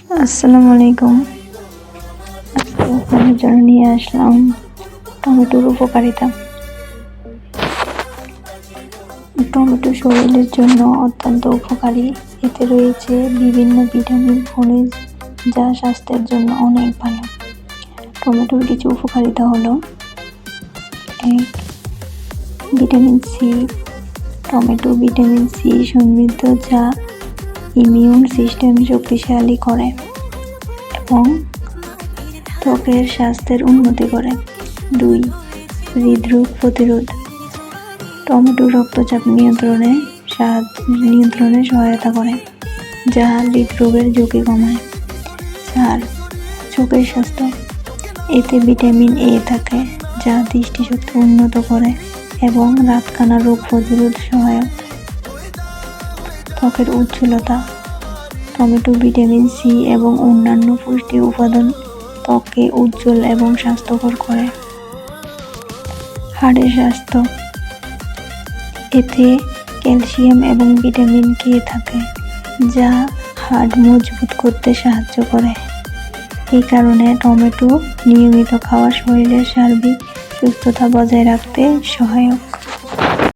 আসসালামু আলাইকুম। আজকে আপনাদের জন্য নিয়ে আসলাম টমেটোর উপকারিতা। টমেটো শরীরের জন্য অত্যন্ত উপকারী। এতে রয়েছে বিভিন্ন ভিটামিন, খনিজ, যা স্বাস্থ্যের জন্য অনেক ভালো। টমেটোর কিছু উপকারিতা হলো: 1. Vitamin C. Tomato vitamin C সমৃদ্ধ, যা ইমিউন সিস্টেম শক্তিশালী করে এবং ত্বকের স্বাস্থ্যের উন্নতি করে। 2. হৃদরোগ প্রতিরোধ। টমেটো রক্তচাপ নিয়ন্ত্রণে সহায়তা করে, যা হৃদরোগের ঝুঁকি কমায়। 4. চোখের স্বাস্থ্য। এতে ভিটামিন এ থাকে, যা দৃষ্টিশক্তি উন্নত করে এবং রাতকানা রোগ প্রতিরোধ সহায়ক। ত্বকের উজ্জ্বলতা। টমেটো ভিটামিন সি এবং অন্যান্য পুষ্টি উপাদান ত্বককে উজ্জ্বল এবং স্বাস্থ্যকর করে। হাড়ের স্বাস্থ্য। এতে ক্যালসিয়াম এবং ভিটামিন কে থাকে, যা হাড় মজবুত করতে সাহায্য করে। এই কারণে টমেটো নিয়মিত খাওয়া শরীরের সার্বিক সুস্থতা বজায় রাখতে সহায়ক।